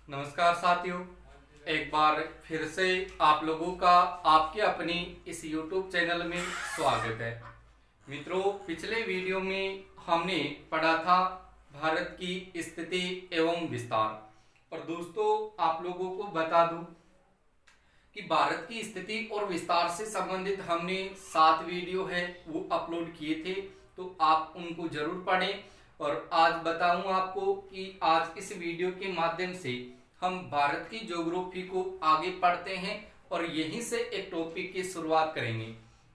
नमस्कार साथियों, एक बार फिर से आप लोगों का आपके अपनी इस YouTube चैनल में स्वागत है। मित्रों, पिछले वीडियो में हमने पढ़ा था भारत की स्थिति एवं विस्तार। और दोस्तों, आप लोगों को बता दूं कि भारत की स्थिति और विस्तार से संबंधित हमने 7 वीडियो है वो अपलोड किए थे, तो आप उनको जरूर पढ़ें। और आज बताऊंगा आपको कि आज इस वीडियो के माध्यम से हम भारत की ज्योग्राफी को आगे पढ़ते हैं और यहीं से एक टॉपिक की शुरुआत करेंगे।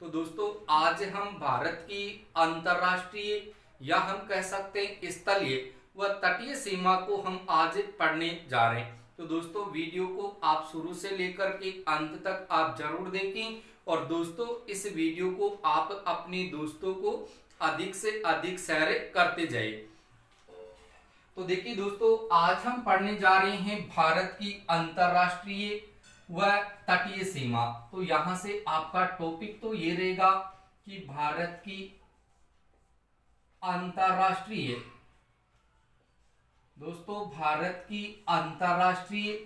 तो दोस्तों, आज हम भारत की अंतरराष्ट्रीय या हम कह सकते हैं स्थलीय व तटीय सीमा को हम आज पढ़ने जा रहे हैं। तो दोस्तों, वीडियो को आप शुरू से लेकर के अंत तक आप जरूर देखें। और दोस्तों, इस वीडियो को आप अपने दोस्तों को अधिक से अधिक शेयर करते जाइए। तो देखिए दोस्तों, आज हम पढ़ने जा रहे हैं भारत की अंतरराष्ट्रीय व तटीय सीमा। तो यहां से आपका टॉपिक तो ये रहेगा कि भारत की अंतरराष्ट्रीय, दोस्तों भारत की अंतरराष्ट्रीय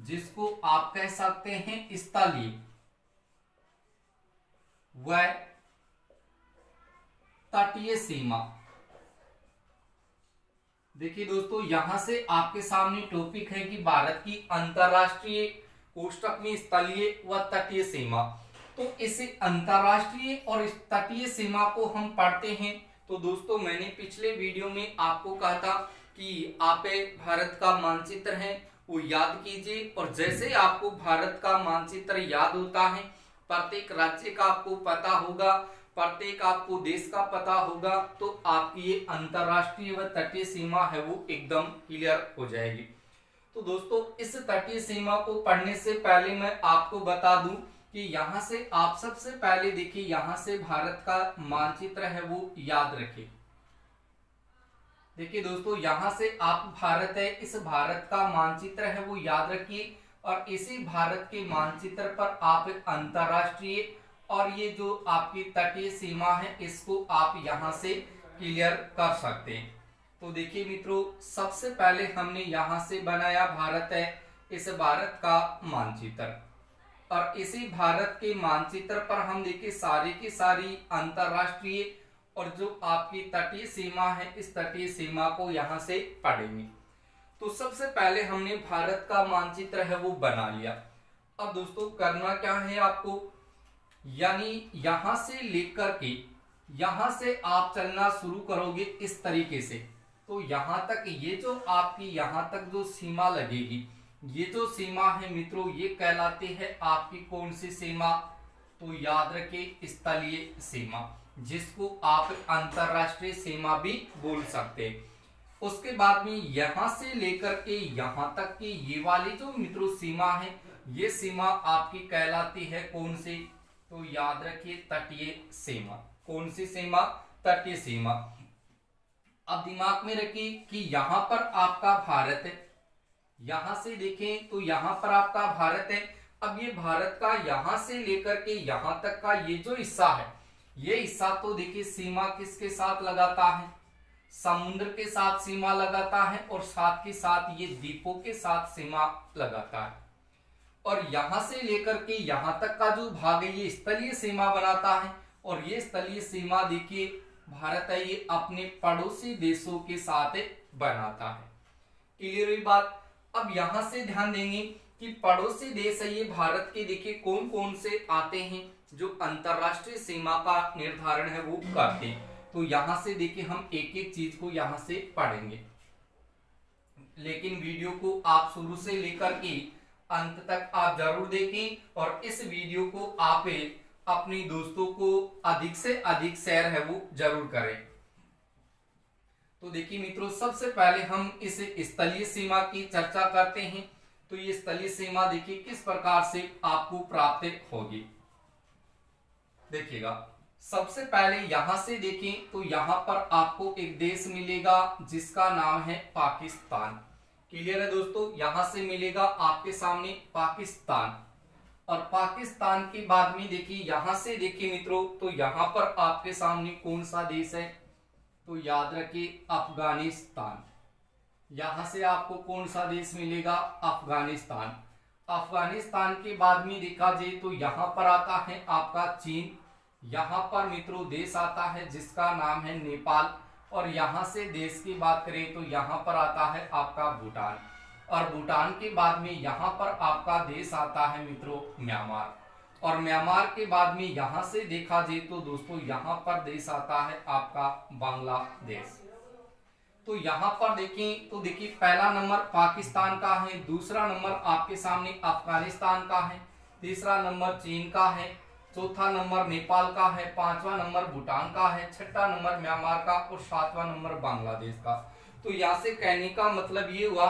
जिसको आप कह सकते हैं स्थलीय व तटीय सीमा। देखिए दोस्तों, यहां से आपके सामने टॉपिक है कि भारत की अंतरराष्ट्रीय कोष्टक में स्थलीय व तटीय सीमा। तो इस अंतरराष्ट्रीय और तटीय सीमा को हम पढ़ते हैं। तो दोस्तों, मैंने पिछले वीडियो में आपको कहा था कि आप भारत का मानचित्र है वो याद कीजिए, और जैसे आपको भारत का मानचित्र याद होता है, प्रत्येक राज्य का आपको पता होगा, प्रत्येक आपको देश का पता होगा, तो आपकी ये अंतरराष्ट्रीय व तटीय सीमा है वो एकदम क्लियर हो जाएगी। तो दोस्तों, इस तटीय सीमा को पढ़ने से पहले मैं आपको बता दूं कि यहां से आप सबसे पहले देखिए, यहां से भारत का मानचित्र है वो याद रखिए। देखिए दोस्तों, यहां से आप भारत है, इस भारत का मानचित्र है वो याद रखिए, और इसी भारत के मानचित्र पर आप अंतरराष्ट्रीय और ये जो आपकी तटीय सीमा है इसको आप यहां से क्लियर कर सकते हैं। तो देखिए मित्रों, सबसे पहले हमने यहां से बनाया भारत है, इस भारत का मानचित्र, और इसी भारत के मानचित्र पर हम देखिए सारी की सारी अंतरराष्ट्रीय और जो आपकी तटीय सीमा है इस तटीय सीमा को यहां से पढ़ेंगे। तो सबसे पहले हमने भारत का मानचित्र है वो बना लिया। अब दोस्तों, करना क्या है आपको, यानी यहां से लेकर के यहां से आप चलना शुरू करोगे इस तरीके से। तो यहां तक ये जो आपकी यहां तक जो सीमा लगेगी, ये जो सीमा है मित्रों, ये कहलाती है आपकी कौन सी सीमा, तो याद रखिए स्थलीय सीमा, जिसको आप अंतरराष्ट्रीय सीमा भी बोल सकते हैं। उसके बाद में यहां से लेकर के यहां तक की ये वाली जो मित्रों सीमा है, ये सीमा आपकी कहलाती है कौन सी, तो याद रखिए तटीय सीमा। कौन सी सीमा, तटीय सीमा। अब दिमाग में रखिए कि यहां पर आपका भारत है, यहां से देखें तो यहां पर आपका भारत है। अब ये भारत का यहां से लेकर के यहां तक का ये जो हिस्सा है, ये हिस्सा तो देखिए सीमा किसके साथ लगाता है, समुद्र के साथ सीमा लगाता है, और साथ के साथ ये द्वीपों के साथ सीमा लगाता है। और यहां से लेकर के यहां तक का जो भाग है ये स्थलीय सीमा बनाता है, और ये स्थलीय सीमा देखिए भारत है ये अपने पड़ोसी देशों के साथ बनाता है। क्लियर हुई बात। अब यहां से ध्यान देंगे कि पड़ोसी देश है ये भारत के देखिए कौन कौन से आते हैं जो अंतरराष्ट्रीय सीमा का निर्धारण है वो करते हैं। तो यहां से देखिए हम एक एक चीज को यहां से पढ़ेंगे, लेकिन वीडियो को आप शुरू से लेकर के अंत तक आप जरूर देखें, और इस वीडियो को आप अपने दोस्तों को अधिक से अधिक शेयर है वो जरूर करें। तो देखिए मित्रों, सबसे पहले हम इस स्थलीय सीमा की चर्चा करते हैं। तो ये स्थलीय सीमा देखिए किस प्रकार से आपको प्राप्त होगी। देखिएगा, सबसे पहले यहां से देखें तो यहां पर आपको एक देश मिलेगा जिसका नाम है पाकिस्तान। क्लियर है दोस्तों, यहां से मिलेगा आपके सामने पाकिस्तान। और पाकिस्तान के बाद में देखिए यहां से देखिए मित्रों, तो यहां पर आपके सामने कौन सा देश है, तो याद रखिए अफगानिस्तान। यहां से आपको कौन सा देश मिलेगा? अफगानिस्तान। अफगानिस्तान के बाद में देखा जाए तो यहाँ पर आता है आपका चीन। यहाँ पर मित्रों देश आता है जिसका नाम है नेपाल। और यहाँ से देश की बात करें तो यहाँ पर आता है आपका भूटान। और भूटान के बाद में यहाँ पर आपका देश आता है मित्रों म्यांमार। और म्यांमार के बाद में यहाँ से देखा जाए तो दोस्तों यहाँ पर देश आता है आपका बांग्लादेश। तो यहाँ पर देखें तो देखिए पहला नंबर पाकिस्तान का है, दूसरा नंबर आपके सामने अफगानिस्तान का है, तीसरा नंबर चीन का है, चौथा नंबर नेपाल का है, पांचवा नंबर भूटान का है, छठा नंबर म्यांमार का और सातवां नंबर बांग्लादेश का। तो यहाँ से कहने का मतलब ये हुआ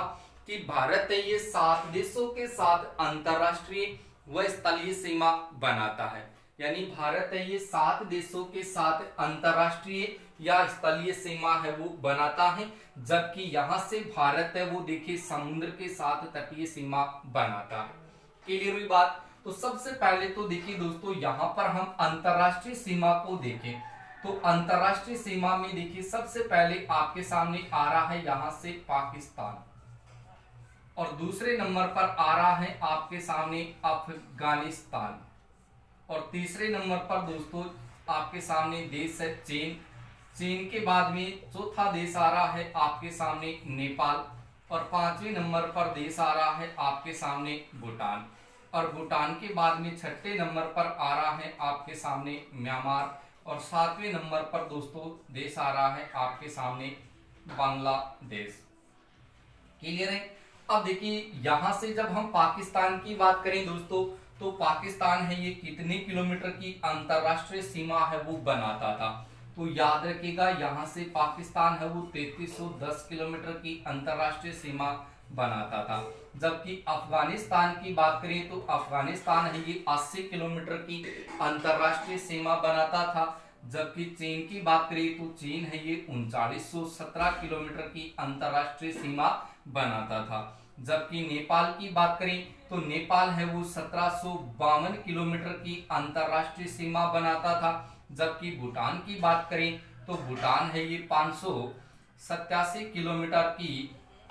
कि भारत है ये 7 देशों के साथ अंतरराष्ट्रीय व स्थलीय सीमा बनाता है। यानी भारत है ये 7 देशों के साथ अंतरराष्ट्रीय या स्थलीय सीमा है वो बनाता है, जबकि यहाँ से भारत है वो देखिए समुद्र के साथ तटीय सीमा बनाता है। क्लियर हुई बात? तो सबसे पहले तो देखिए दोस्तों यहाँ पर हम अंतरराष्ट्रीय सीमा को देखें तो अंतरराष्ट्रीय सीमा में देखिए सबसे पहले आपके सामने आ रहा है यहाँ से पाकिस्तान, और दूसरे नंबर पर आ रहा है आपके सामने अफगानिस्तान, और तीसरे नंबर पर दोस्तों आपके सामने देश है चीन। चीन के बाद में चौथा देश आ रहा है आपके सामने नेपाल, और पांचवें नंबर पर देश आ रहा है आपके सामने भूटान, और भूटान के बाद में छठे नंबर पर आ रहा है आपके सामने म्यांमार, और सातवें नंबर पर दोस्तों देश आ रहा है आपके सामने बांग्लादेश। क्लियर है? अब देखिए यहां से जब हम पाकिस्तान की बात करें दोस्तों तो पाकिस्तान है ये कितने किलोमीटर की अंतरराष्ट्रीय सीमा है वो बनाता था? तो याद रखिएगा यहाँ से पाकिस्तान है वो 3310 किलोमीटर की अंतरराष्ट्रीय सीमा बनाता था। जबकि अफगानिस्तान की बात करें तो अफगानिस्तान है ये 80 किलोमीटर की अंतरराष्ट्रीय सीमा बनाता था। जबकि चीन की बात करें तो चीन है ये 3917 किलोमीटर की अंतरराष्ट्रीय सीमा बनाता था। जबकि नेपाल की बात करें तो नेपाल है वो 1752 किलोमीटर की अंतरराष्ट्रीय सीमा बनाता था। जबकि भूटान की बात करें तो भूटान है ये 587 किलोमीटर की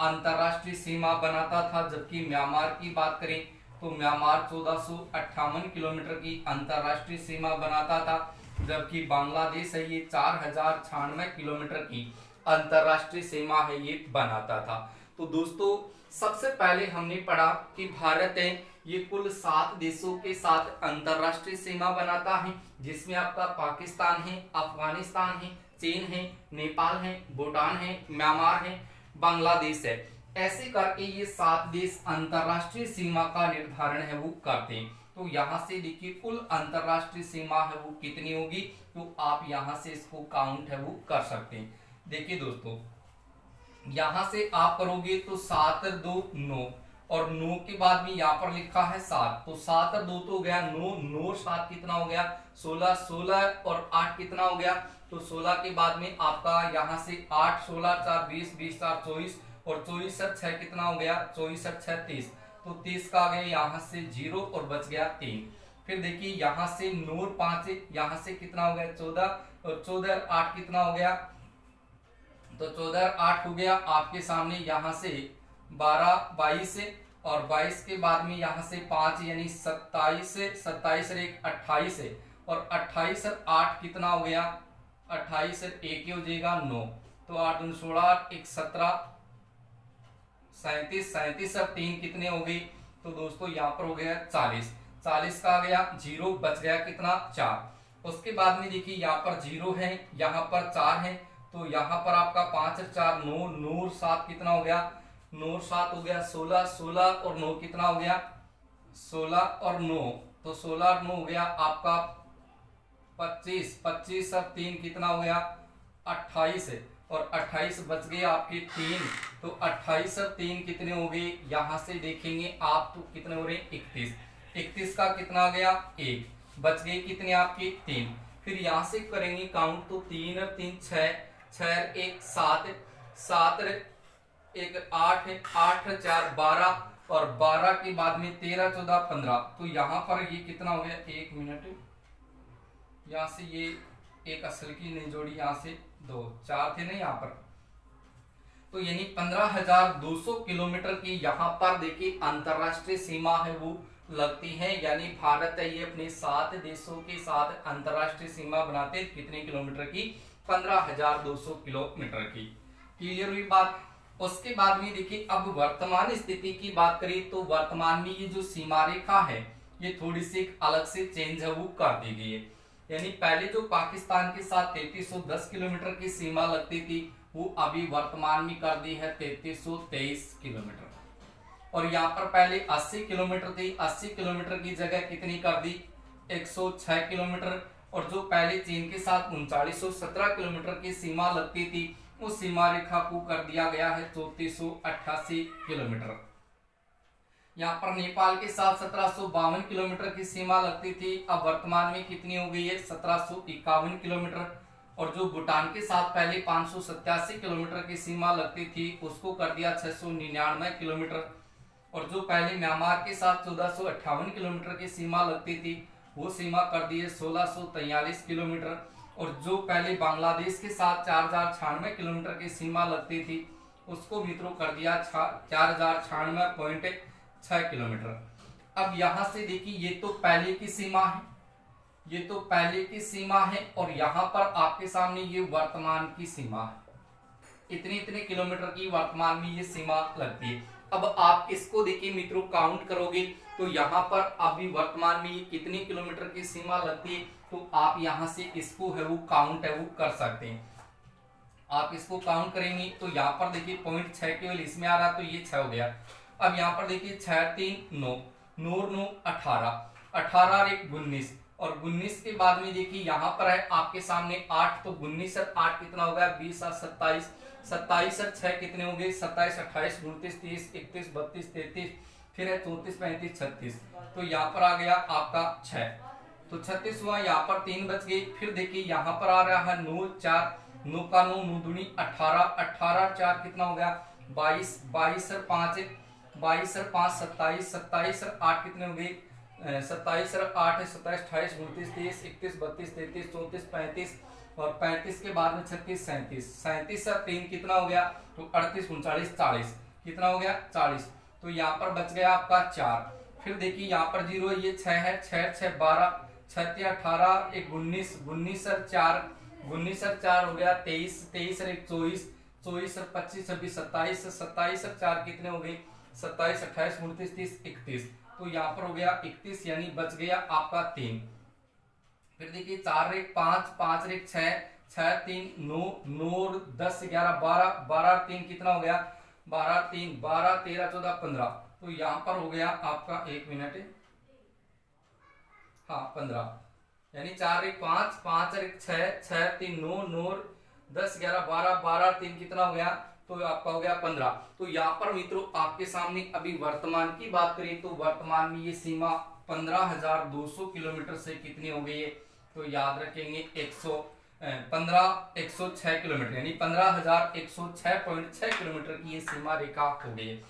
अंतरराष्ट्रीय सीमा बनाता था। जबकि म्यांमार की बात करें तो म्यांमार 1458 किलोमीटर की अंतरराष्ट्रीय सीमा बनाता था। जबकि बांग्लादेश है ये 4096 किलोमीटर की अंतरराष्ट्रीय सीमा है ये बनाता था। तो दोस्तों सबसे पहले हमने पढ़ा कि भारत है ये कुल 7 देशों के साथ अंतरराष्ट्रीय सीमा बनाता है, जिसमें आपका पाकिस्तान है, अफगानिस्तान है, चीन है, नेपाल है, भूटान है, म्यांमार है, बांग्लादेश है। ऐसे करके ये 7 देश अंतरराष्ट्रीय सीमा का निर्धारण है वो करते हैं। तो यहाँ से देखिए कुल अंतरराष्ट्रीय सीमा है वो कितनी होगी, तो आप यहाँ से इसको काउंट है वो कर सकते हैं। देखिए दोस्तों यहां से आप करोगे तो 7 और 2 9, और 9 के बाद में यहाँ पर लिखा है 7, तो 7 और 2 तो हो गया 9, 9 7 कितना हो गया 16, 16 और 8 कितना हो गया, तो 16 के बाद में आपका यहाँ से 8 16 4 20, 20 4 24, और 24 और 6 कितना हो गया 24 और 6 30, तो 30 का आ गया यहाँ से 0 और बच गया 3। फिर देखिए यहाँ से 9 और 5 यहाँ से कितना हो गया 14, और 14 और 8 कितना हो गया, तो 14 और 8 हो गया आपके सामने यहाँ से 12 22, और 22 के बाद में यहाँ से 5 यानी 27, 27 और 1 28, और 28 और 8 कितना हो गया 28 और 1 हो जाएगा 9, तो 8 दूनी 16 1 17 37, 37 और 3 कितने हो गई, तो दोस्तों यहाँ पर हो गया 40, 40 का आ गया 0, बच गया कितना 4। उसके बाद में देखिए यहाँ पर 0 है, यहाँ पर 4 है, तो यहाँ पर आपका 5 और 4 9, 9 और 7 कितना हो गया 9 और 7 हो गया 16, 16 और 9 कितना हो गया 16 और 9, तो 16 और 9 हो गया आपका 25, 25 और 3 कितना हो गया 28, और 28 बच गए आपके 3, तो 28 और 3 कितने हो गए, यहाँ से देखेंगे आप तो कितने हो रहे 31, 31 का कितना आ गया 1, बच गए कितने आपके 3। फिर यहाँ से करेंगे काउंट तो 3 और 3 6, 6 और 1 7, 7 और 1 8, 8 और 4 12, और 12 के बाद में 13 14 15, तो यहाँ पर ये कितना हो गया 1 मिनट, यहाँ से ये एक असल की नहीं जोड़ी, यहाँ से 2 4 थे ना यहाँ पर, तो यानी 15,200 किलोमीटर की यहाँ पर देखिए अंतरराष्ट्रीय सीमा है वो लगती है। यानी भारत है ये अपने 7 देशों के साथ अंतरराष्ट्रीय सीमा बनाते हैं कितने किलोमीटर की, 15,200 किलोमीटर की। क्लियर हुई बात। उसके बाद में देखिए अब वर्तमान स्थिति की बात करें तो वर्तमान में ये जो सीमा रेखा है ये थोड़ी सी अलग से चेंज है वो कर दी गई है। यानी पहले जो पाकिस्तान के साथ 3310 किलोमीटर की सीमा लगती थी वो अभी वर्तमान में कर दी है 3323 किलोमीटर। और यहाँ पर पहले 80 किलोमीटर थी, 80 किलोमीटर की जगह कितनी कर दी, 106 किलोमीटर। और जो पहले चीन के साथ 3917 किलोमीटर की सीमा लगती थी उस सीमा रेखा को कर दिया गया है 3488 किलोमीटर। यहाँ पर नेपाल के साथ 1752 किलोमीटर की सीमा लगती थी, अब वर्तमान में कितनी हो गई है, 1751 किलोमीटर। और जो भूटान के साथ पहले 587 किलोमीटर की सीमा लगती थी उसको कर दिया 699 किलोमीटर। और जो पहले म्यांमार के साथ 1458 किलोमीटर की सीमा लगती थी वो सीमा कर दी है 1643 किलोमीटर। और जो पहले बांग्लादेश के साथ 4096 किलोमीटर की सीमा लगती थी उसको मित्रों कर दिया 4096.6 किलोमीटर। अब यहाँ से देखिए ये तो पहले की सीमा है, ये तो पहले की सीमा है और यहाँ पर आपके सामने ये वर्तमान की सीमा है, इतने इतने किलोमीटर की वर्तमान में ये सीमा लगती है। अब आप इसको देखिए मित्रों काउंट करोगे तो यहाँ पर अभी वर्तमान में ये कितनी किलोमीटर की सीमा लगती है, तो आप यहाँ से इसको है वो काउंट है वो कर सकते हैं। आप इसको काउंट करेंगे तो यहाँ पर देखिए 0.6 केवल इसमें आ रहा तो ये 6 हो गया। अब यहाँ पर देखिए 6 3 9 9 9 18 18 और 1 19 और 19 के बाद में देखिए यहाँ पर है आपके सामने 8 तो 19 और 8 कितना हो गया 20 और 27 27 और 6 कितने हो गए 27 28 29 30 31 32 33 फिर है 34 35 36 तो यहाँ पर आ गया आपका 6 तो 36 हुआ। यहाँ पर 3 बच गए। फिर देखिए यहाँ पर आ रहा है 9 4 9 का 9 9 दूनी 18 18 और 4 कितना हो गया 22 22 और 5 22 और 5 27 27 और 8 कितने हो गए 27 और 8 27 28 29 30 31 32 33 34 35 और 35 के बाद में 36 37 37 और 3 कितना हो गया तो 38 39 40 कितना हो गया 40। तो यहाँ पर बच गया आपका 4। फिर देखिए यहाँ पर 0 है ये 6 है 6 6 12 6 18 1 19 19 और 4 19 और 4 हो गया 23 23 और 1 24 24 और 25 26 27 27 और 4 कितने हो गए 27 28 29 30 31 तो यहाँ पर हो गया 31 यानी बच गया आपका 3। फिर देखिए 4 1 5 5 1 6 6 3 9 9 10 11 12 12 3 कितना हो गया 12 3 12 13 14 15 तो यहाँ पर हो गया आपका 1 मिनट हाँ 15 यानी 4 1 5 5 1 6 6 3 9 9 10 11 12 12 3 कितना हो गया तो आपका हो गया 15। तो यहाँ पर मित्रों आपके सामने अभी वर्तमान की बात करें तो वर्तमान में ये सीमा 15,200 किलोमीटर से कितनी हो गई है तो याद रखेंगे 106 किलोमीटर यानी 15,106.6 किलोमीटर की ये सीमा रेखा हो गई है।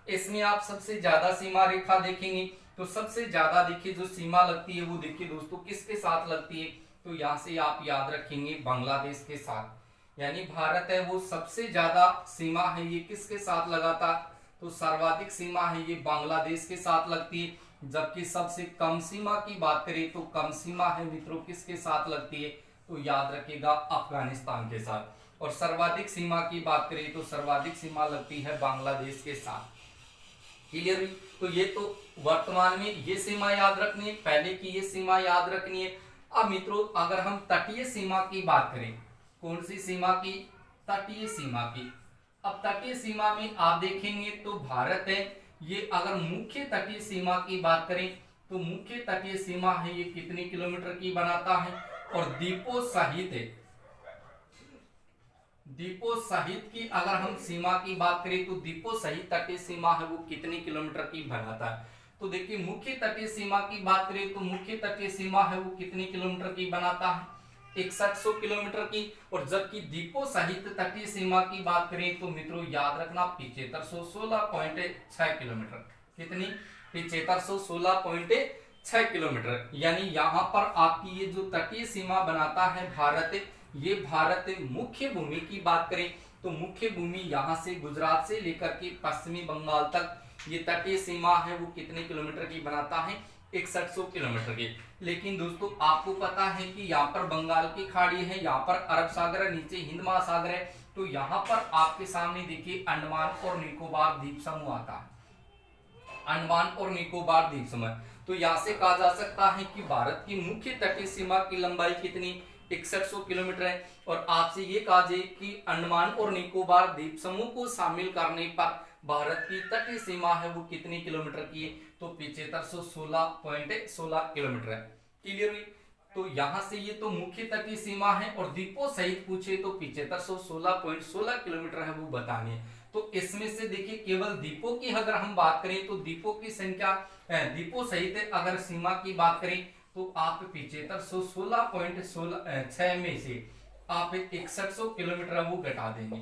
इसमें आप सबसे ज्यादा सीमा रेखा देखेंगे तो सबसे ज्यादा देखिए जो सीमा लगती है वो देखिए दोस्तों किसके साथ लगती है तो यहाँ से आप याद रखेंगे बांग्लादेश के साथ। यानी भारत है वो सबसे ज्यादा सीमा है ये किसके साथ लगाता तो सर्वाधिक सीमा है ये बांग्लादेश के साथ लगती है। जबकि सबसे कम सीमा की बात करें तो कम सीमा है मित्रों किसके साथ लगती है तो याद रखिएगा अफगानिस्तान के साथ। और सर्वाधिक सीमा की बात करें तो सर्वाधिक सीमा लगती है बांग्लादेश के साथ। क्लियर हुई। तो ये तो वर्तमान में ये सीमा याद रखनी है, पहले की ये सीमा याद रखनी है। अब मित्रों अगर हम तटीय सीमा की बात करें, कौन सी सीमा की, तटीय सीमा की। अब तटीय सीमा में आप देखेंगे तो भारत है ये अगर मुख्य तटीय सीमा की बात करें तो मुख्य तटीय सीमा है ये कितने किलोमीटर की बनाता है और द्वीपों सहित है, द्वीपों सहित की अगर हम सीमा की बात करें तो द्वीपों सहित तटीय सीमा है वो कितने किलोमीटर की बनाता है। तो देखिए मुख्य तटीय सीमा की बात करें तो मुख्य तटीय सीमा है वो कितने किलोमीटर की बनाता है 6100 किलोमीटर की। और जबकि द्वीपों सहित तटीय सीमा की बात करें तो मित्रों याद रखना 7516.6 किलोमीटर, कितनी 7516.6 किलोमीटर। यानी यहाँ पर आपकी ये जो तटीय सीमा बनाता है भारत, ये भारत मुख्य भूमि की बात करें तो मुख्य भूमि यहाँ से गुजरात से लेकर के पश्चिमी बंगाल तक ये तटीय सीमा है वो कितने किलोमीटर की बनाता है, 6100 किलोमीटर की। लेकिन दोस्तों आपको पता है कि यहाँ पर बंगाल की खाड़ी है, यहाँ पर अरब सागर है, नीचे हिंद महासागर है, तो यहाँ पर आपके सामने देखिए अंडमान और निकोबार द्वीप समूह आता है, अंडमान और निकोबार द्वीप समूह। तो यहाँ से कहा जा सकता है कि भारत की मुख्य तटीय सीमा की लंबाई कितनी, 6100 किलोमीटर है। और आपसे ये कहा जाए कि अंडमान और निकोबार द्वीप समूह को शामिल करने पर भारत की तटीय सीमा है वो कितनी किलोमीटर की है, तो 7516.16 किलोमीटर है। क्लियर हुई। तो यहाँ से ये तो मुख्य तटीय सीमा है और द्वीपों सहित पूछे तो 7516.16 किलोमीटर है वो बतानी है। तो इसमें से देखिए केवल द्वीपों की अगर हम बात करें तो द्वीपों की संख्या, द्वीपों सहित अगर सीमा की बात करें तो आप 7516.16 में से आप 6100 किलोमीटर वो घटा देंगे।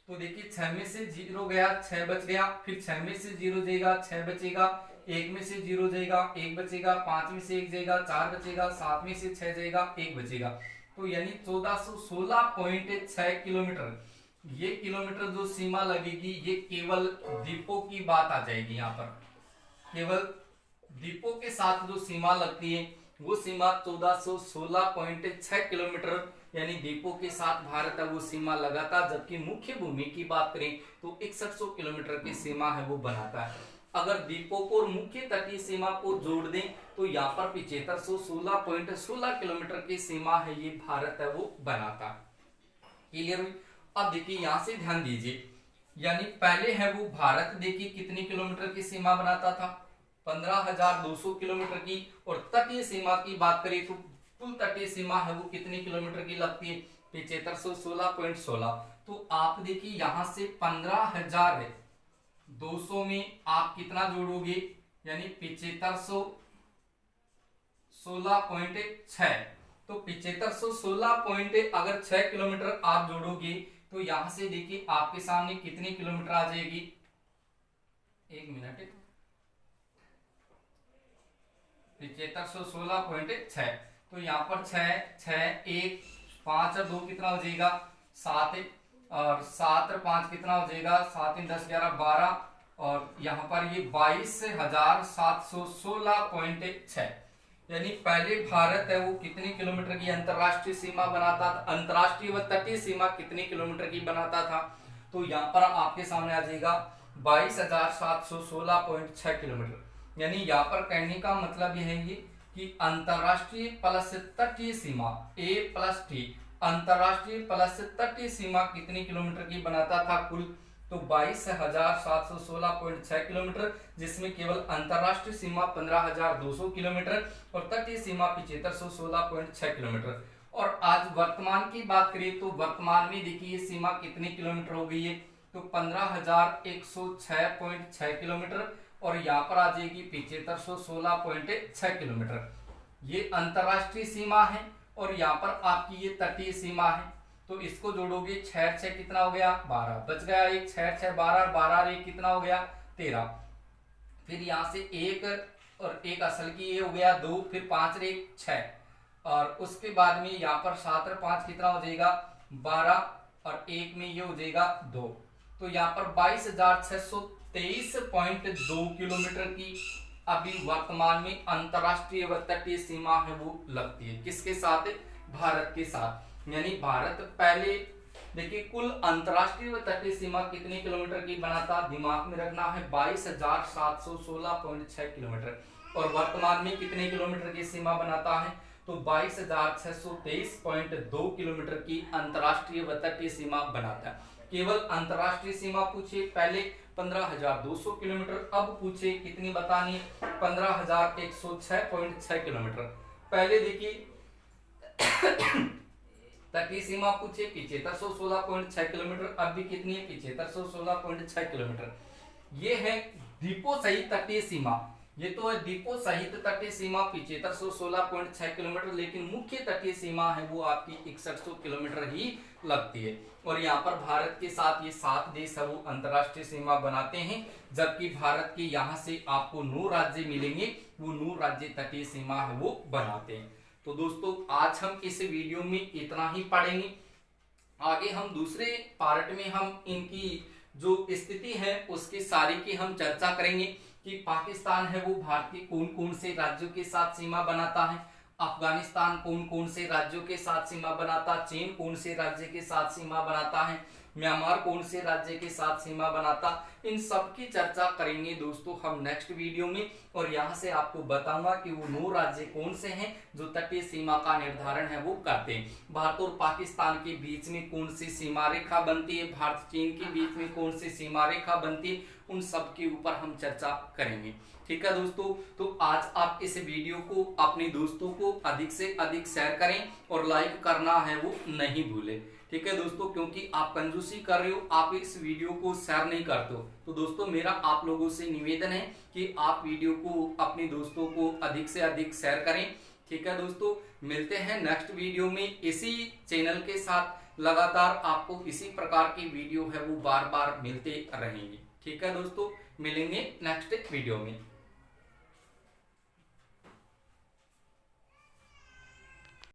तो देखिए 6 में से 0 गया, 6 बच गया, फिर 6 में से 0 जाएगा, 6 बचेगा, 1 में से 0 जाएगा, 1 बचेगा, 5 में से 1 जाएगा, 4 बचेगा, 7 में से 6 जाएगा, 1 बचेगा। तो यानी 1416.6 किलोमीटर ये किलोमीटर जो सीमा लगेगी ये केवल द्वीपों की बात आ जाएगी। यहाँ पर केवल द्वीपों के साथ जो सीमा लगती है वो सीमा 1416.6 किलोमीटर यानी द्वीपों के साथ भारत है वो सीमा लगाता, जबकि मुख्य भूमि की बात करें तो 6100 किलोमीटर की सीमा है वो बनाता है। अगर द्वीपों को और मुख्य तटीय सीमा को जोड़ दें तो यहाँ पर 7516.16 किलोमीटर की सीमा है ये भारत है वो बनाता। क्लियर हुई। अब देखिए यहाँ से ध्यान दीजिए, यानी पहले है वो भारत देखिए कितनी किलोमीटर की सीमा बनाता था, 15,200 किलोमीटर की। और तटीय सीमा की बात करें तो कुल तटीय सीमा है वो कितनी किलोमीटर की लगती है, 7516.16। तो आप देखिए यहाँ से 15,200 में आप कितना जोड़ोगे, यानी 7516.6। तो 7516 अगर 6 किलोमीटर आप जोड़ोगे तो यहां से देखिए आपके सामने कितनी किलोमीटर आ जाएगी, 1 मिनट, 7516.6। तो यहाँ पर 6 6 1 5 और 2 कितना हो जाएगा 7, और 7 और 5 कितना हो जाएगा 7 3 10 11 12, और यहाँ पर ये 22,716.6। यानी पहले भारत है वो कितनी किलोमीटर की अंतरराष्ट्रीय सीमा बनाता था, अंतरराष्ट्रीय व तटीय सीमा कितनी किलोमीटर की बनाता था, तो यहाँ पर आपके सामने आ जाएगा 22,716.6 किलोमीटर। यानी यहाँ पर कहने का मतलब यह है कि अंतरराष्ट्रीय प्लस तटीय सीमा A+T, अंतरराष्ट्रीय प्लस तटीय सीमा कितनी किलोमीटर की बनाता था कुल, तो 22,716.6 किलोमीटर, जिसमें केवल अंतरराष्ट्रीय सीमा 15,200 किलोमीटर और तटीय सीमा 7516.6 किलोमीटर। और आज वर्तमान की बात करें तो वर्तमान में देखिए ये सीमा कितनी किलोमीटर हो गई है, तो 15,106.6 किलोमीटर, और यहाँ पर आ जाएगी 7516.6 किलोमीटर। ये अंतरराष्ट्रीय सीमा है और यहाँ पर आपकी ये तटीय सीमा है। तो इसको जोड़ोगे 6 6 कितना हो गया 12, बच गया एक, 6 6 12, 12 1 कितना हो गया 13। फिर यहाँ से 1 और 1 असल की ये हो गया 2, फिर 5 और 1 6, और उसके बाद में यहाँ पर 7 और 5 कितना हो जाएगा 12, और 1 में ये हो जाएगा 2। तो यहाँ पर 22,623.2 किलोमीटर की अभी वर्तमान में अंतरराष्ट्रीय व तटीय सीमा है वो लगती है, किसके साथ, भारत के साथ। यानी भारत पहले देखिए कुल अंतरराष्ट्रीय व तटीय सीमा कितने किलोमीटर की बनाता, दिमाग में रखना है 22,716.6 किलोमीटर, और वर्तमान में कितने किलोमीटर की सीमा बनाता है, तो 22,623.2 किलोमीटर की अंतरराष्ट्रीय व तटीय सीमा बनाता है। केवल अंतरराष्ट्रीय सीमा पूछे पहले 15,200 किलोमीटर, अब पूछे कितनी बतानी, 15,106.6 किलोमीटर। पहले देखिए तटीय सीमा पूछे 7516.6 किलोमीटर, अब भी कितनी है 7516.6 किलोमीटर। ये है द्वीपों सहित तटीय सीमा, ये तो है द्वीपों सहित तटीय सीमा 7516.6 किलोमीटर, लेकिन मुख्य तटीय सीमा है वो आपकी 6100 किलोमीटर ही लगती है। और यहाँ पर भारत के साथ ये 7 देश है वो अंतरराष्ट्रीय सीमा बनाते हैं, जबकि भारत के यहाँ से आपको 9 राज्य मिलेंगे, वो 9 राज्य तटीय सीमा है वो बनाते हैं। तो दोस्तों आज हम इस वीडियो में इतना ही पढ़ेंगे। आगे हम दूसरे पार्ट में हम इनकी जो स्थिति है उसकी सारी की हम चर्चा करेंगे कि पाकिस्तान है वो भारत के कौन कौन से राज्यों के साथ सीमा बनाता है, अफगानिस्तान कौन कौन से राज्यों के साथ सीमा बनाता, चीन कौन से राज्य के साथ सीमा बनाता है, म्यांमार कौन से राज्य के साथ सीमा बनाता, इन सब की चर्चा करेंगे दोस्तों हम नेक्स्ट वीडियो में। और यहाँ से आपको बताऊंगा कि वो 9 राज्य कौन से हैं जो तटीय सीमा का निर्धारण है वो करते हैं। भारत और पाकिस्तान के बीच में कौन सी सीमा रेखा बनती है, भारत चीन के बीच में कौन सी सीमा रेखा बनती है, उन सब के ऊपर हम चर्चा करेंगे। ठीक है दोस्तों, तो आज आप इस वीडियो को अपने दोस्तों को अधिक से अधिक शेयर करें और लाइक करना है वो नहीं भूलें। ठीक है दोस्तों, क्योंकि आप कंजूसी कर रहे हो, आप इस वीडियो को शेयर नहीं करते हो। तो दोस्तों मेरा आप लोगों से निवेदन है कि आप वीडियो को अपने दोस्तों को अधिक से अधिक शेयर करें। ठीक है दोस्तों, मिलते हैं नेक्स्ट वीडियो में इसी चैनल के साथ। लगातार आपको इसी प्रकार की वीडियो है वो बार बार मिलते रहेंगे। ठीक है दोस्तों, मिलेंगे नेक्स्ट वीडियो में।